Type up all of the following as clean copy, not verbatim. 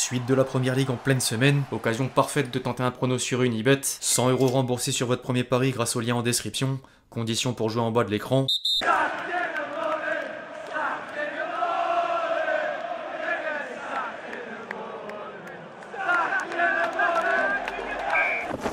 Suite de la première ligue en pleine semaine, occasion parfaite de tenter un prono sur Unibet, 100 € remboursés sur votre premier pari grâce au lien en description, conditions pour jouer en bas de l'écran.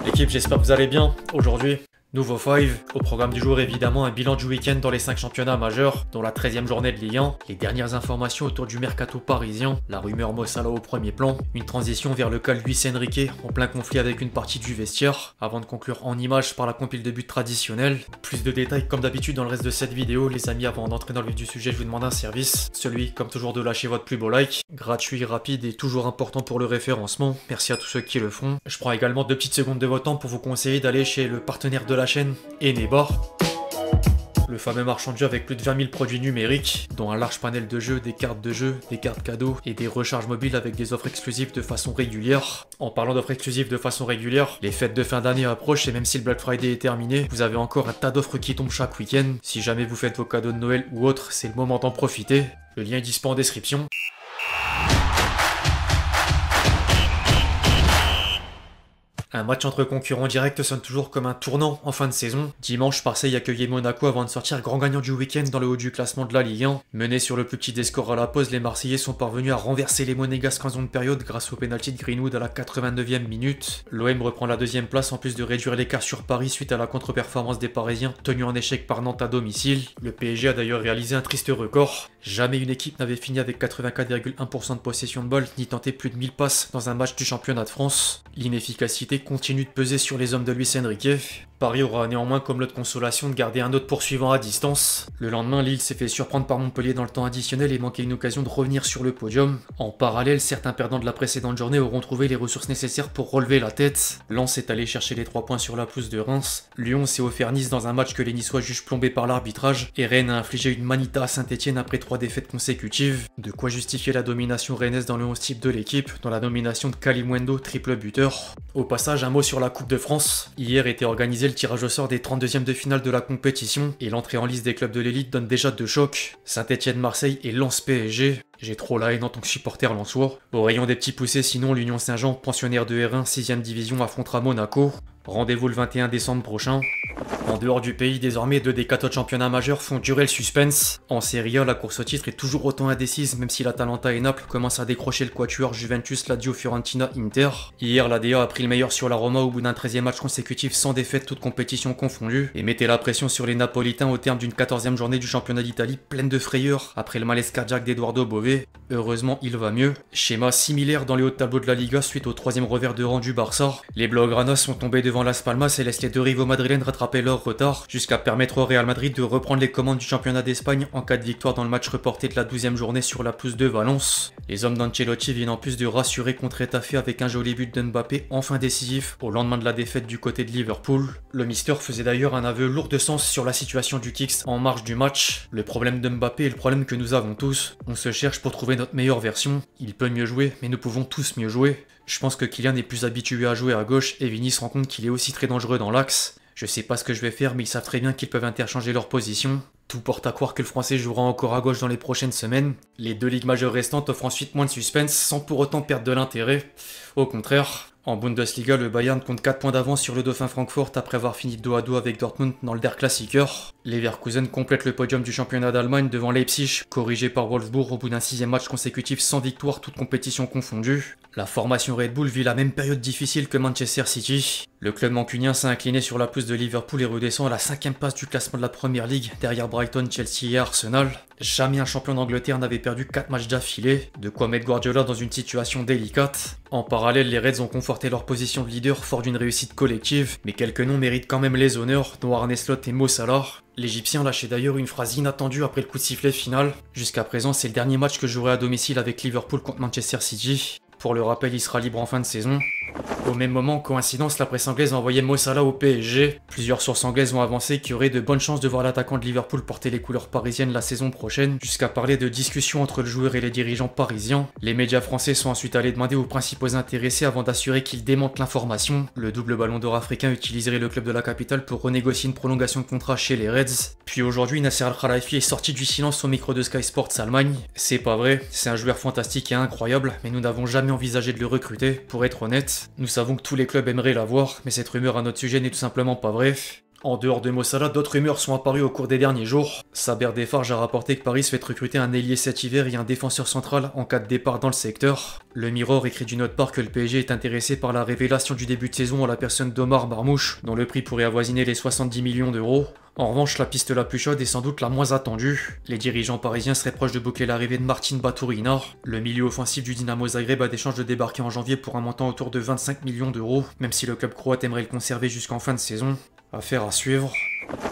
L'équipe, j'espère que vous allez bien. Aujourd'hui, nouveau 5. Au programme du jour, évidemment, un bilan du week-end dans les 5 championnats majeurs, dont la 13e journée de Ligue 1, les dernières informations autour du mercato parisien, la rumeur Mo Salah au premier plan, une transition vers le cas Luis Enrique, en plein conflit avec une partie du vestiaire, avant de conclure en images par la compile de buts traditionnelle. Plus de détails comme d'habitude dans le reste de cette vidéo. Les amis, avant d'entrer dans le vif du sujet, je vous demande un service, celui, comme toujours, de lâcher votre plus beau like, gratuit, rapide et toujours important pour le référencement. Merci à tous ceux qui le font. Je prends également 2 petites secondes de votre temps pour vous conseiller d'aller chez le partenaire de la chaîne, Enebar, le fameux marchand de jeux avec plus de 20 000 produits numériques, dont un large panel de jeux, des cartes de jeu, des cartes cadeaux et des recharges mobiles avec des offres exclusives de façon régulière. En parlant d'offres exclusives de façon régulière, les fêtes de fin d'année approchent et même si le Black Friday est terminé, vous avez encore un tas d'offres qui tombent chaque week-end. Si jamais vous faites vos cadeaux de Noël ou autres, c'est le moment d'en profiter. Le lien est dispo en description. Un match entre concurrents directs sonne toujours comme un tournant en fin de saison. Dimanche, Marseille accueillait Monaco avant de sortir grand gagnant du week-end dans le haut du classement de la Ligue 1. Menés sur le plus petit des scores à la pause, les Marseillais sont parvenus à renverser les Monégasques en seconde période grâce au pénalty de Greenwood à la 89e minute. L'OM reprend la 2e place en plus de réduire l'écart sur Paris suite à la contre-performance des Parisiens tenus en échec par Nantes à domicile. Le PSG a d'ailleurs réalisé un triste record. Jamais une équipe n'avait fini avec 84,1% de possession de balle ni tenté plus de 1000 passes dans un match du championnat de France. L'inefficacité continue de peser sur les hommes de Luis Enrique. Paris aura néanmoins comme lot de consolation de garder un autre poursuivant à distance. Le lendemain, Lille s'est fait surprendre par Montpellier dans le temps additionnel et manquait une occasion de revenir sur le podium. En parallèle, certains perdants de la précédente journée auront trouvé les ressources nécessaires pour relever la tête. Lens est allé chercher les 3 points sur la pelouse de Reims. Lyon s'est offert Nice dans un match que les Niçois jugent plombé par l'arbitrage. Et Rennes a infligé une manita à Saint-Etienne après 3 défaites consécutives. De quoi justifier la domination rennaise dans le 11 type de l'équipe, dans la nomination de Kalimundo, triple buteur. Au passage, un mot sur la Coupe de France. Hier était organisé le tirage au sort des 32e de finale de la compétition et l'entrée en liste des clubs de l'élite donne déjà 2 chocs. Saint-Etienne-Marseille et Lens-PSG. J'ai trop la haine en tant que supporter lensois. Au rayon des petits poussés, sinon l'Union Saint-Jean, pensionnaire de R1, 6e division, affrontera Monaco. Rendez-vous le 21 décembre prochain. En dehors du pays, désormais, 2 des 4 autres championnats majeurs font durer le suspense. En Serie A, la course au titre est toujours autant indécise, même si l'Atalanta et Naples commencent à décrocher le quatuor Juventus, Lazio, Fiorentina, Inter. Hier, l'ADA a pris le meilleur sur la Roma au bout d'un 13e match consécutif sans défaite, toute compétition confondue, et mettait la pression sur les Napolitains au terme d'une 14e journée du championnat d'Italie pleine de frayeur, après le malaise cardiaque d'Eduardo Bové. Heureusement, il va mieux. Schéma similaire dans les hauts tableaux de la Liga suite au 3e revers de rang du Barça. Les Blaugrana sont tombés devant Las Palmas et laissent les 2 rivaux madrilènes rattraper leur retard, jusqu'à permettre au Real Madrid de reprendre les commandes du championnat d'Espagne en cas de victoire dans le match reporté de la 12e journée sur la pelouse de Valence. Les hommes d'Ancelotti viennent en plus de rassurer contre Étafé avec un joli but de Mbappé enfin décisif au lendemain de la défaite du côté de Liverpool. Le Mister faisait d'ailleurs un aveu lourd de sens sur la situation du Kicks en marge du match. Le problème de Mbappé est le problème que nous avons tous. On se cherche pour trouver notre meilleure version. Il peut mieux jouer, mais nous pouvons tous mieux jouer. Je pense que Kylian est plus habitué à jouer à gauche et Vini se rend compte qu'il est aussi très dangereux dans l'axe. Je sais pas ce que je vais faire, mais ils savent très bien qu'ils peuvent interchanger leurs positions. Tout porte à croire que le français jouera encore à gauche dans les prochaines semaines. Les 2 ligues majeures restantes offrent ensuite moins de suspense sans pour autant perdre de l'intérêt. Au contraire, en Bundesliga, le Bayern compte 4 points d'avance sur le dauphin Francfort après avoir fini 2-2 avec Dortmund dans le Der Klassiker. Leverkusen complète le podium du championnat d'Allemagne devant Leipzig, corrigé par Wolfsburg au bout d'un 6e match consécutif sans victoire, toute compétition confondue. La formation Red Bull vit la même période difficile que Manchester City. Le club mancunien s'est incliné sur la pelouse de Liverpool et redescend à la 5e place du classement de la Première Ligue, derrière Brighton, Chelsea et Arsenal. Jamais un champion d'Angleterre n'avait perdu 4 matchs d'affilée, de quoi mettre Guardiola dans une situation délicate. En parallèle, les Reds ont conforté leur position de leader fort d'une réussite collective, mais quelques noms méritent quand même les honneurs, dont Arne Slot et Mo Salah. L'Égyptien lâchait d'ailleurs une phrase inattendue après le coup de sifflet final. Jusqu'à présent, c'est le dernier match que je jouerai à domicile avec Liverpool contre Manchester City. Pour le rappel, il sera libre en fin de saison. Au même moment, coïncidence, la presse anglaise a envoyé Mo Salah au PSG. Plusieurs sources anglaises ont avancé qu'il y aurait de bonnes chances de voir l'attaquant de Liverpool porter les couleurs parisiennes la saison prochaine, jusqu'à parler de discussions entre le joueur et les dirigeants parisiens. Les médias français sont ensuite allés demander aux principaux intéressés avant d'assurer qu'ils démentent l'information. Le double ballon d'or africain utiliserait le club de la capitale pour renégocier une prolongation de contrat chez les Reds. Puis aujourd'hui, Nasser Al-Khelaifi est sorti du silence au micro de Sky Sports Allemagne. C'est pas vrai, c'est un joueur fantastique et incroyable, mais nous n'avons jamais envisagé de le recruter. Pour être honnête, nous savons que tous les clubs aimeraient l'avoir, mais cette rumeur à notre sujet n'est tout simplement pas vraie. En dehors de Mo Salah, d'autres rumeurs sont apparues au cours des derniers jours. Saber Defarge a rapporté que Paris souhaite recruter un ailier cet hiver et un défenseur central en cas de départ dans le secteur. Le Mirror écrit d'une autre part que le PSG est intéressé par la révélation du début de saison en la personne d'Omar Marmouche, dont le prix pourrait avoisiner les 70 millions d'euros. En revanche, la piste la plus chaude est sans doute la moins attendue. Les dirigeants parisiens seraient proches de boucler l'arrivée de Martin Baturina. Le milieu offensif du Dynamo Zagreb a des chances de débarquer en janvier pour un montant autour de 25 millions d'euros, même si le club croate aimerait le conserver jusqu'en fin de saison. Affaire à suivre.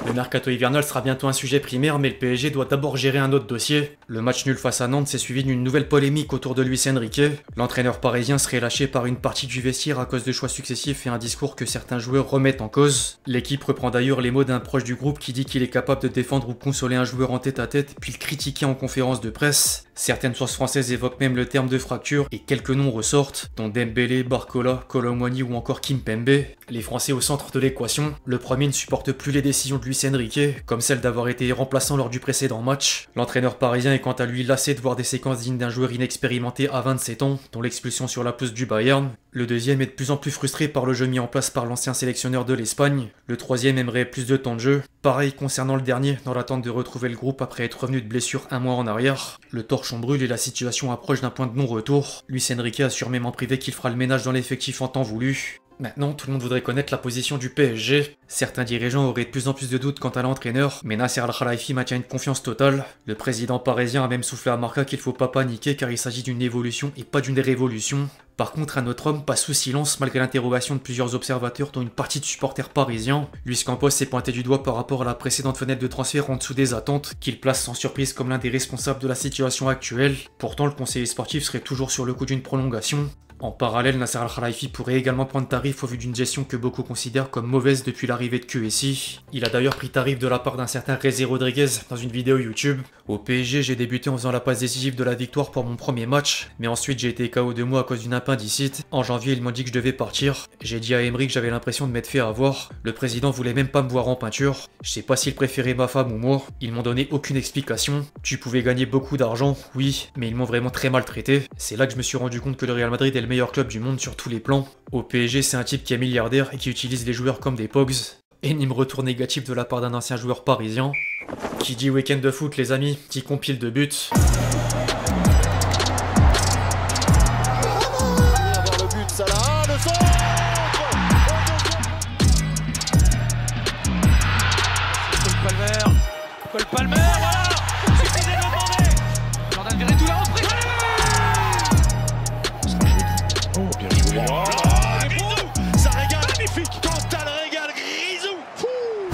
Le mercato hivernal sera bientôt un sujet primaire, mais le PSG doit d'abord gérer un autre dossier. Le match nul face à Nantes s'est suivi d'une nouvelle polémique autour de Luis Enrique. L'entraîneur parisien serait lâché par une partie du vestiaire à cause de choix successifs et un discours que certains joueurs remettent en cause. L'équipe reprend d'ailleurs les mots d'un proche du groupe qui dit qu'il est capable de défendre ou consoler un joueur en tête-à-tête, puis le critiquer en conférence de presse. Certaines sources françaises évoquent même le terme de fracture et quelques noms ressortent, dont Dembélé, Barcola, Kolo Muani ou encore Kimpembe. Les Français au centre de l'équation. Le premier ne supporte plus les décisions de Luis Enrique, comme celle d'avoir été remplaçant lors du précédent match. L'entraîneur parisien est quant à lui lassé de voir des séquences dignes d'un joueur inexpérimenté à 27 ans, dont l'expulsion sur la pelouse du Bayern. Le deuxième est de plus en plus frustré par le jeu mis en place par l'ancien sélectionneur de l'Espagne. Le troisième aimerait plus de temps de jeu. Pareil concernant le dernier, dans l'attente de retrouver le groupe après être revenu de blessure un mois en arrière. Le torchon brûle et la situation approche d'un point de non-retour. Luis Enrique assure même en privé qu'il fera le ménage dans l'effectif en temps voulu. Maintenant, tout le monde voudrait connaître la position du PSG. Certains dirigeants auraient de plus en plus de doutes quant à l'entraîneur, mais Nasser Al-Khelaifi maintient une confiance totale. Le président parisien a même soufflé à Marca qu'il faut pas paniquer car il s'agit d'une évolution et pas d'une révolution. Par contre, un autre homme passe sous silence malgré l'interrogation de plusieurs observateurs dont une partie de supporters parisiens. Luis Campos s'est pointé du doigt par rapport à la précédente fenêtre de transfert en dessous des attentes, qu'il place sans surprise comme l'un des responsables de la situation actuelle. Pourtant, le conseiller sportif serait toujours sur le coup d'une prolongation. En parallèle, Nasser Al-Khelaifi pourrait également prendre tarif au vu d'une gestion que beaucoup considèrent comme mauvaise depuis l'arrivée de QSI. Il a d'ailleurs pris tarif de la part d'un certain Rezé Rodriguez dans une vidéo YouTube. Au PSG, j'ai débuté en faisant la passe décisive de la victoire pour mon premier match, mais ensuite j'ai été KO 2 mois à cause d'une appendicite. En janvier, ils m'ont dit que je devais partir. J'ai dit à Emery que j'avais l'impression de m'être fait avoir. Le président voulait même pas me voir en peinture. Je sais pas s'il préférait ma femme ou moi. Ils m'ont donné aucune explication. Tu pouvais gagner beaucoup d'argent, oui, mais ils m'ont vraiment très maltraité. C'est là que je me suis rendu compte que le Real Madrid est le meilleur club du monde sur tous les plans. Au PSG, c'est un type qui est milliardaire et qui utilise les joueurs comme des pogs. Énième retour négatif de la part d'un ancien joueur parisien. Qui dit week-end de foot, les amis, dit compile de buts. Cole Palmer, voilà! Suffisait de demander! Jordan Verretou l'a repris! Oh, bien joué! Grisou! Ça régale! Magnifique! Total régal, Grisou!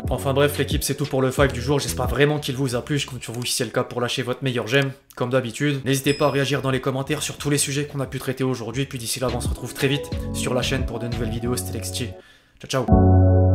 Enfin bref, l'équipe, c'est tout pour le 5 du jour. J'espère vraiment qu'il vous a plu. Je compte sur vous si c'est le cas pour lâcher votre meilleur j'aime, comme d'habitude. N'hésitez pas à réagir dans les commentaires sur tous les sujets qu'on a pu traiter aujourd'hui. Puis d'ici là, on se retrouve très vite sur la chaîne pour de nouvelles vidéos. C'était Lexti. Ciao, ciao!